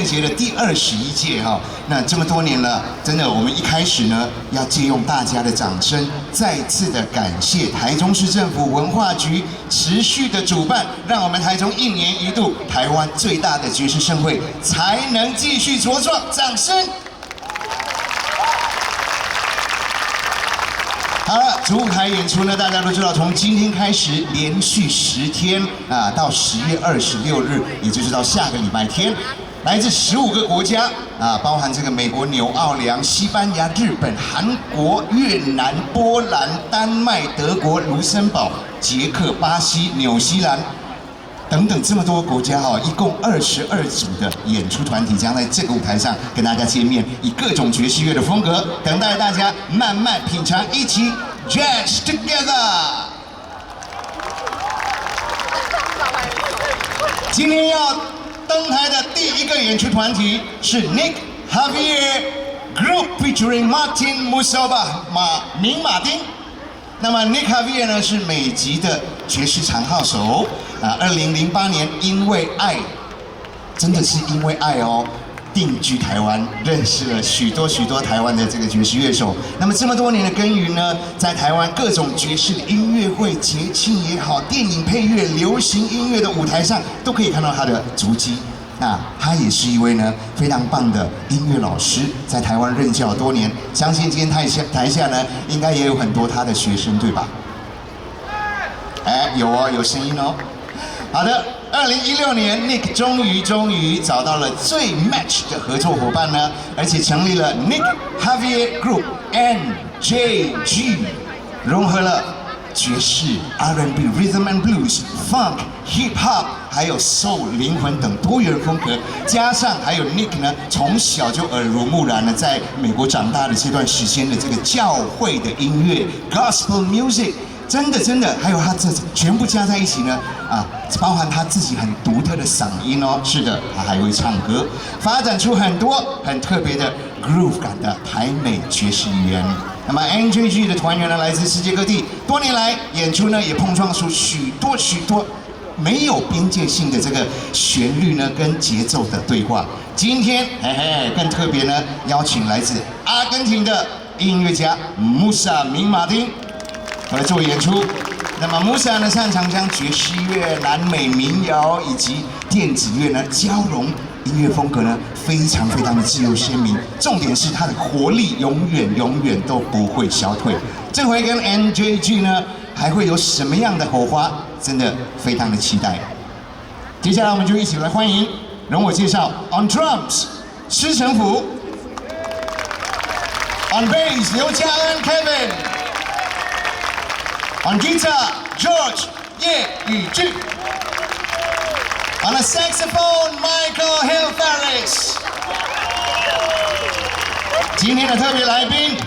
节的第21届哈。那这么多年了，真的，我们一开始呢，要借用大家的掌声，再次的感谢台中市政府文化局持续的主办，让我们台中1年1度台湾最大的爵士盛会才能继续茁壮，掌声！好了，主舞台演出呢，大家都知道，从今天开始连续10天啊，到10月26日，也就是到下个礼拜天，来自15个国家啊，包含这个美国、纽奥良、西班牙、日本、韩国、越南、波兰、丹麦、德国、卢森堡、捷克、巴西、纽西兰。等等这么多国家哈，一共22组的演出团体将在这个舞台上跟大家见面，以各种爵士乐的风格，等待大家慢慢品尝，一起 jazz together。今天要登台的第一个演出团体是 Nick Javier Group featuring Martin Musaba 明马丁。那么 Nick Javier 呢是美籍的爵士长号手啊，2008年因为爱，真的是因为爱哦，定居台湾，认识了许多台湾的这个爵士乐手。那么这么多年的耕耘呢，在台湾各种爵士的音乐会、节庆也好，电影配乐、流行音乐的舞台上，都可以看到他的足迹。那他也是一位呢非常棒的音乐老师，在台湾任教多年，相信今天台下呢应该也有很多他的学生，对吧？哎，有哦，有声音哦。好的，2016年 Nick 终于找到了最 match 的合作伙伴呢，而且成立了 Nick Javier Group NJG， 融合了爵士、R&B、Rhythm and Blues、Funk、Hip Hop， 还有 Soul、灵魂等多元风格，加上还有 Nick 呢，从小就耳濡目染了，在美国长大的这段时间的这个教会的音乐 Gospel Music， 真的，还有他这全部加在一起呢，啊，包含他自己很独特的嗓音哦，是的，他还会唱歌，发展出很多很特别的 groove 感的台美爵士语言。那么 NJG 的团员呢，来自世界各地，多年来演出呢也碰撞出许多没有边界性的这个旋律呢跟节奏的对话。今天更特别呢，邀请来自阿根廷的音乐家明马丁合作演出。那么Musa呢，擅长将爵士乐、南美民谣以及电子乐呢交融。音乐风格呢非常的自由鲜明，重点是它的活力永远都不会消退。这回跟 NJG 呢还会有什么样的火花？真的非常的期待。接下来我们就一起来欢迎，容我介绍 On Drums 施承甫 ，On Bass 刘嘉恩 Kevin，On Guitar George 叶宇俊。On the saxophone, Michael Hill-Farris。今天的特别来宾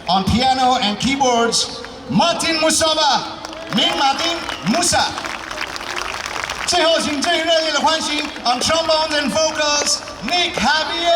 ，on piano and keyboards, Martin Musaba， 明马丁 Musa。最后，请最热烈的欢迎 on trombones and vocals, Nick Javier。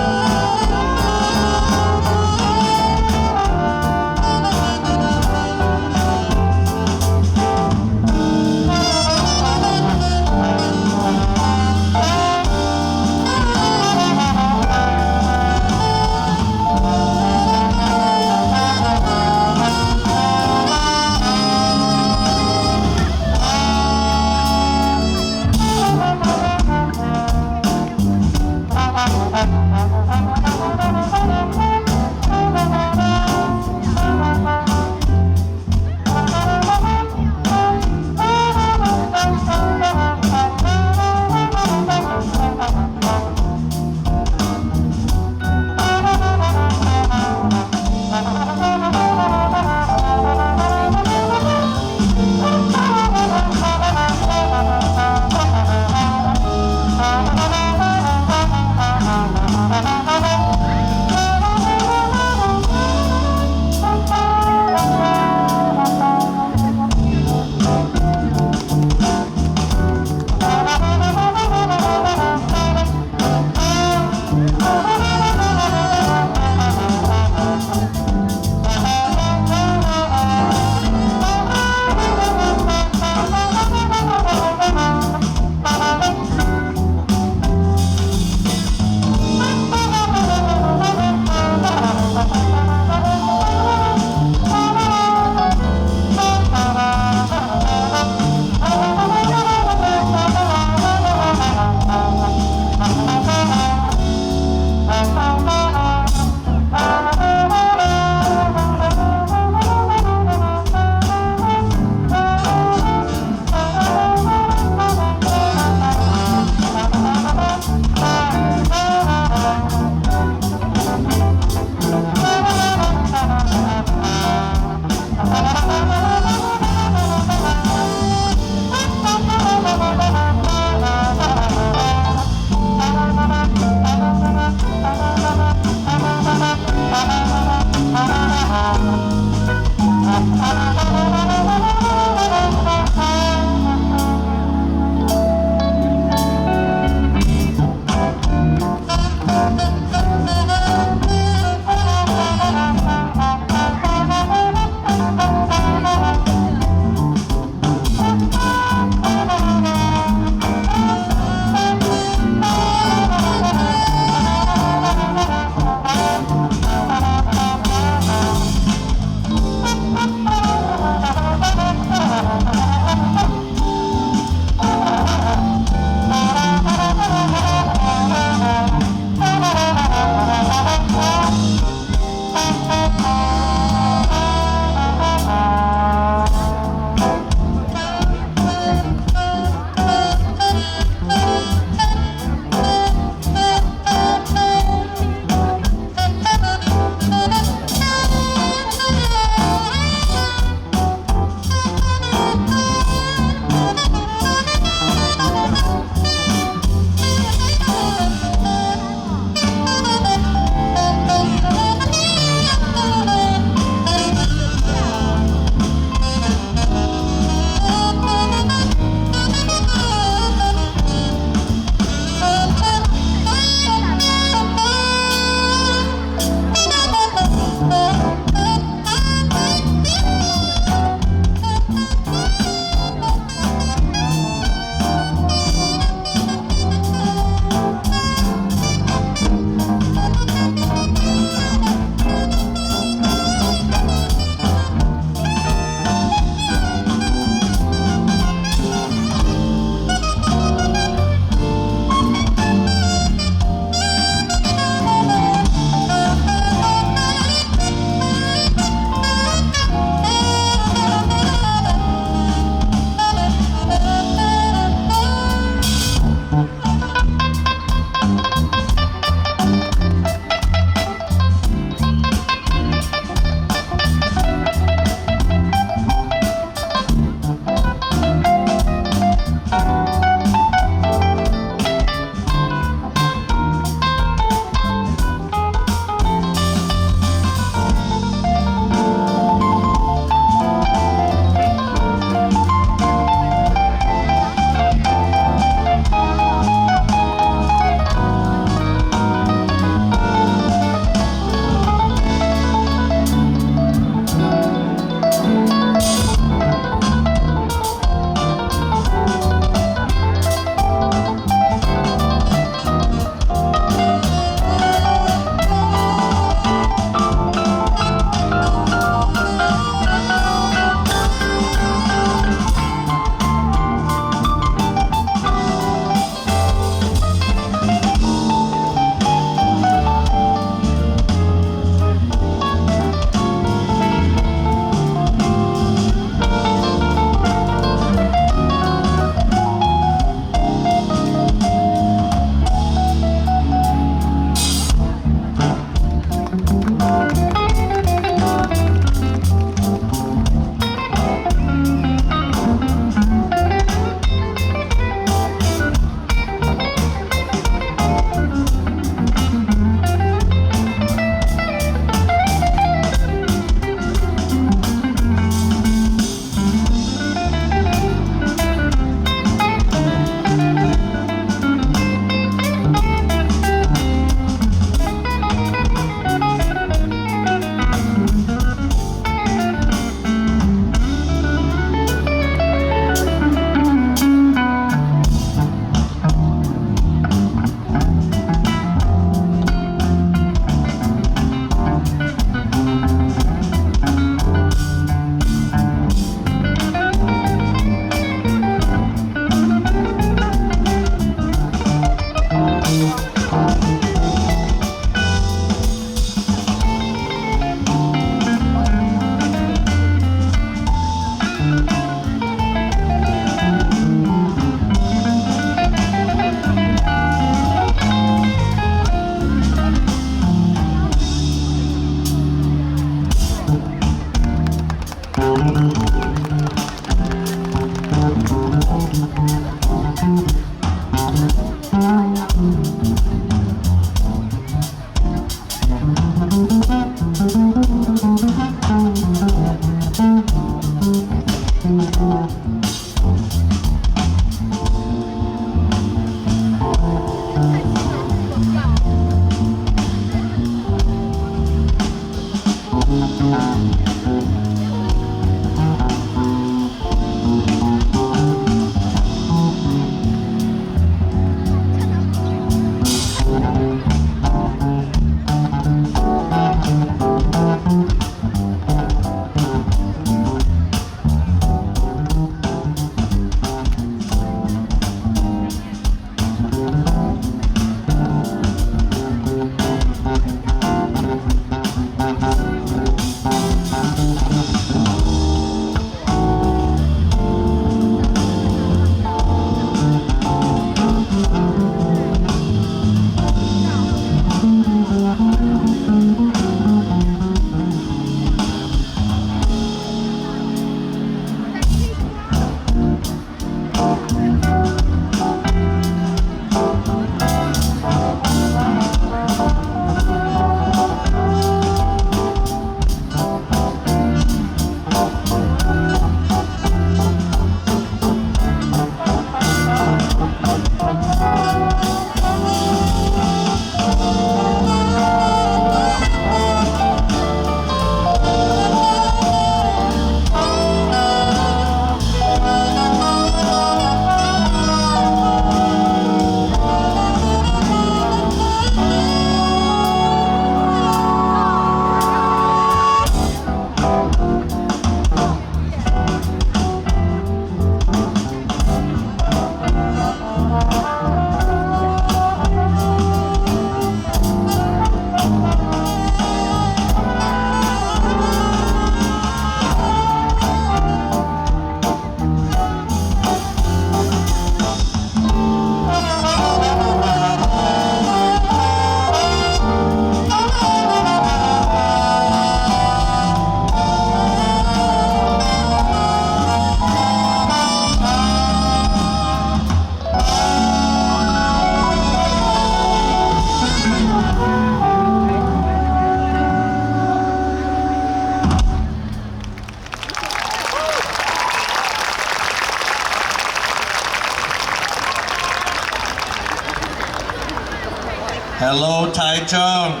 Hello, Taichung.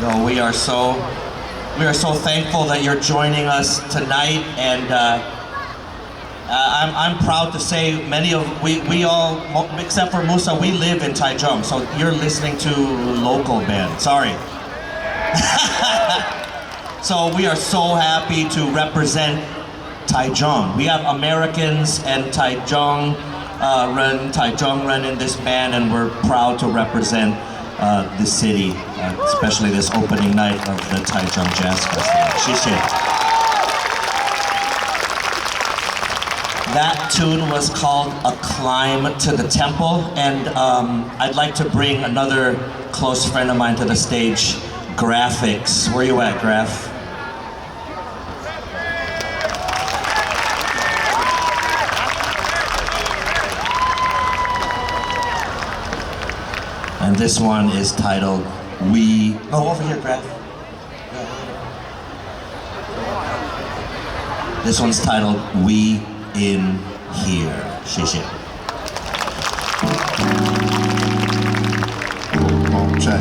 No, we are so thankful that you're joining us tonight, and I'm proud to say we all, except for Musa, we live in Taichung, so you're listening to local band. Sorry. So we are so happy to represent Taichung. We have Americans and Taichung Ren in this band, and we're proud to represent the city, especially this opening night of the Taichung Jazz Festival. 谢谢. That tune was called A Climb to the Temple, and I'd like to bring another close friend of mine to the stage, Graphics. Where you at, Graph? And this one is titled We... Oh, over here, Graph. This one's titled We in Here. 谢谢. Check.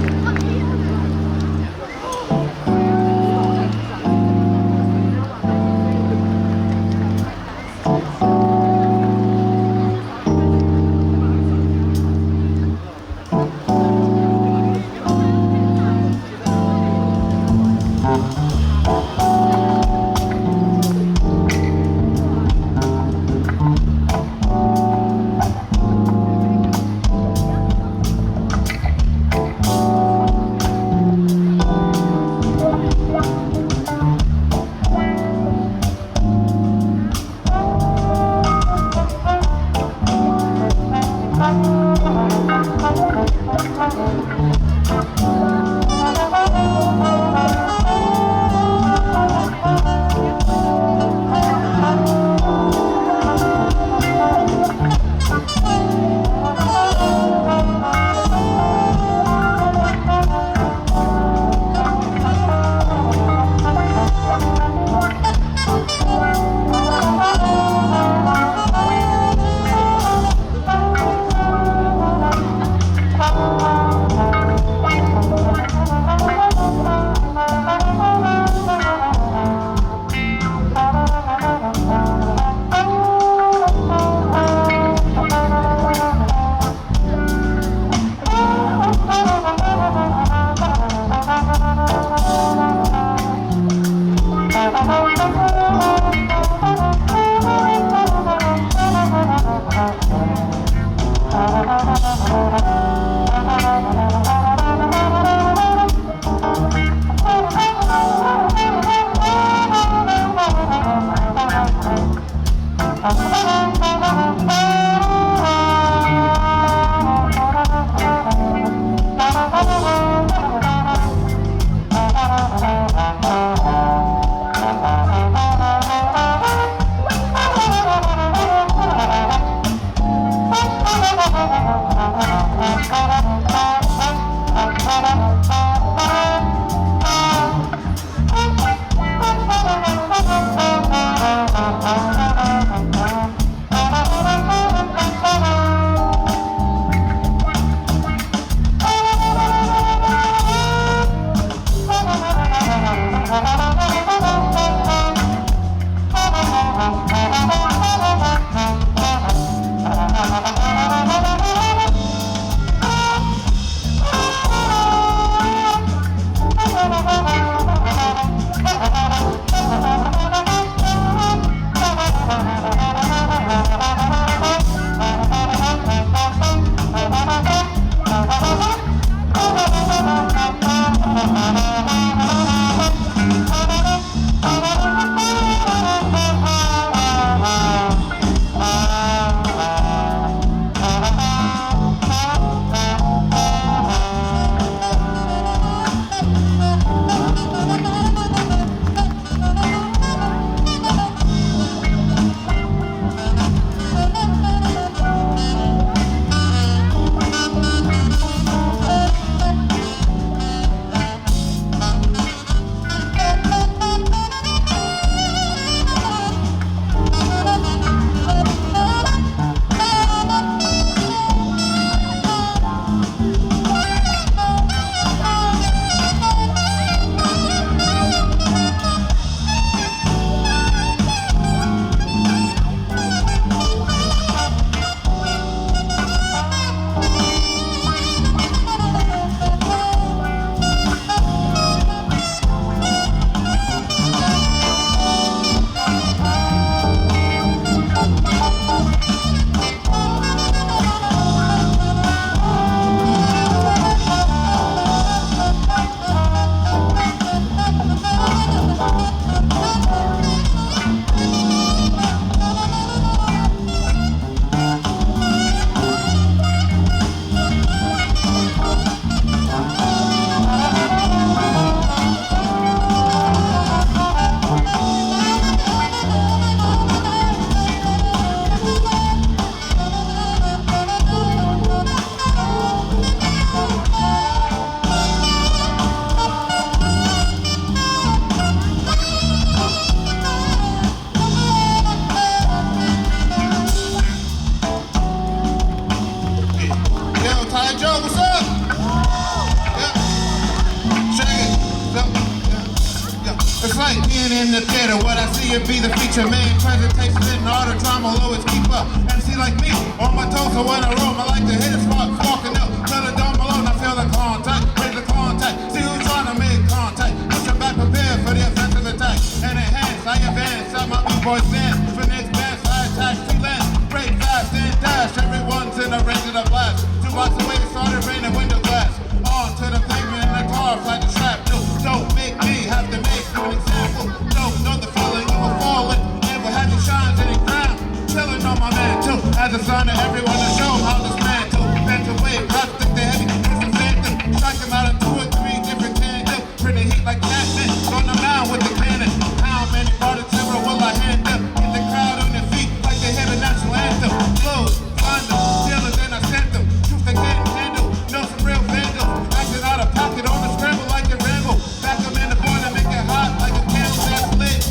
in the theater. What I see it be the feature man. Presentation in the art of drama will always keep up. MC like me, on my toes, so when I roll, I like to hit a spot, walking up to the dome below, and I feel the contact, raise the contact, see who's trying to make contact. Put your back prepared for the offensive attack, and enhance, I advance, I'm my B-boy stand, for next dance, I attach to land, break fast and dash, everyone's in the range of the blast. 2 blocks away, it started raining window glass, on to the pavement in the car, fly the trap, no, don't make me have to make you an example, don't know the feeling you were falling, never had to shine to the ground, chilling on my man too, as a sign to everyone to show how this man too, bent away, rock stick the heavy, it's the phantom, strike him out of 2 or 3 different tangents, pretty heat like Catman, on the mound with the cannon, how many bars of timber will I hand them, get the crowd on their feet like they hear the national anthem, blows, find them, dealers and I sent them, truth they can't handle, know some real vandals, acting out of pocket on the scramble like a ramble, back them in the corner, make it hot like a candle that's lit,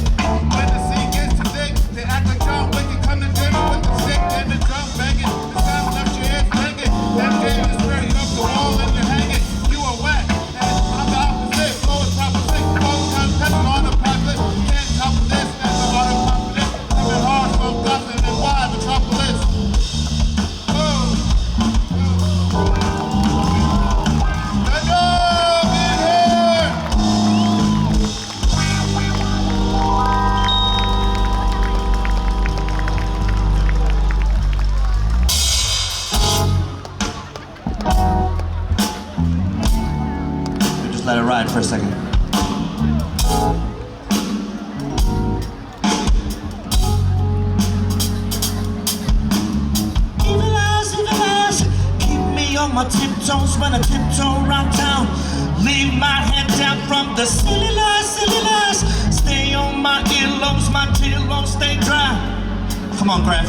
when the scene gets too thick, they act like John Wick and come to dinner with the stick and the drum banging, the sound left your head banging, MJ is where you up the wall and you're hanging, you are whack, and I'm the opposite, flow is opposite, all time pepping on the populace, can't top of this, and the art of populace, living hard from Gotham and wide metropolis. Let it ride for a second. Evil eyes, keep me on my tiptoes when I tiptoe around town. Leave my head down from the silly lies. Stay on my earlobes, my tearlobes stay dry. Come on, Graf.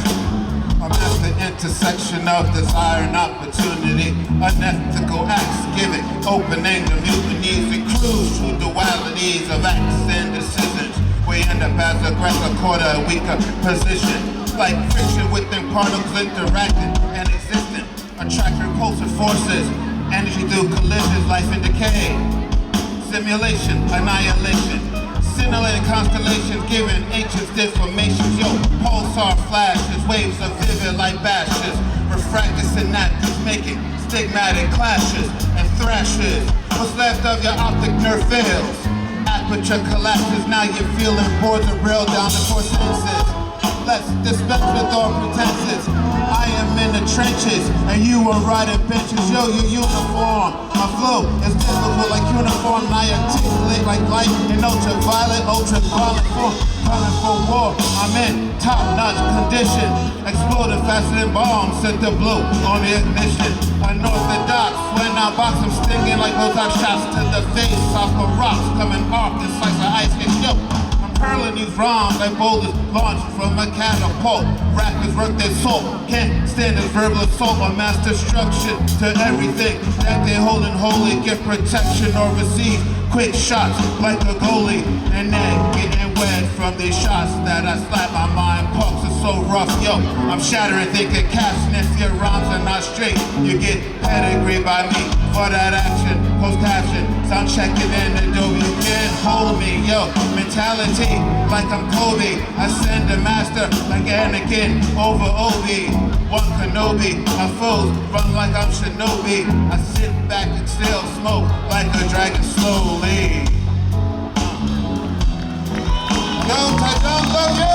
I'm at the intersection of desire and opportunity. Unethical acts give it opening to mutinies. We cruise through dualities of acts and decisions. We end up as aggressor, caught a weaker position. Like friction within particles interacting and existing. Attract repulsive forces. Energy through collisions, life and decay. Simulation, annihilation. Scintillating constellations giving ancient deformations. Yo, pulsar flashes, waves of vivid light bashes. Refracted synapses making stigmatic clashes and thrashes. What's left of your optic nerve fails. Aperture collapses, now you're feeling boards of rail down the 4 senses. Let's dispense with all pretenses. I am in the trenches, and you are riding benches. Yo, your uniform. My flow is difficult like uniform, and I articulate like light in ultraviolet, ultraviolet form. Calling for war, I'm in top-notch condition. Exploding faster than bombs, set the blow on the ignition. Unorthodox, when I box, I'm stinging like Botox shots to the face. Off of rocks, coming off this slice of ice. Yo, hurling these rhymes like boulders launched from a catapult. Rappers work their soul, can't stand this verbal assault or mass destruction to everything that they hold in holy. Give protection or receive quick shots like a goalie, and then getting wet from these shots that I slap. My mind pumps are so rough, yo. I'm shattering, thinking caption. If your rhymes are not straight, you get pedigree by me for that action. Post caption, sound checking in the door. You can't hold me, yo. Mentality like I'm Kobe. I send a master like Anakin over Obi. One Kenobi, my foes run like I'm Shinobi. I sit back and still smoke like a dragon slowly. Yo, Taiwan, love you.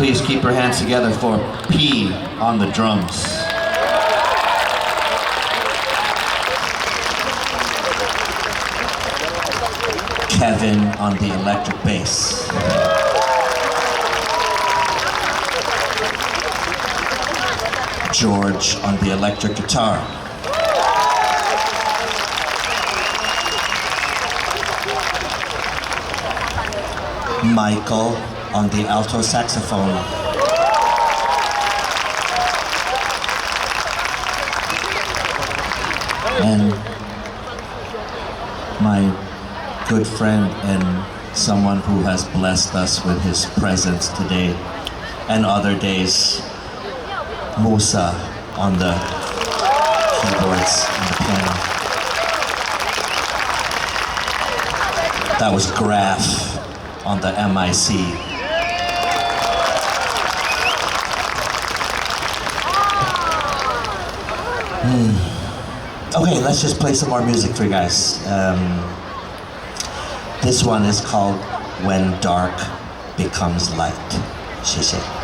Please keep your hands together for P on the drums. Kevin on the electric bass. George on the electric guitar. Michael on the alto saxophone. And my good friend and someone who has blessed us with his presence today and other days, Musa on the keyboards and the piano. That was Graf on the MIC. Okay, let's just play some more music for you guys. This one is called When Dark Becomes Light. 谢谢。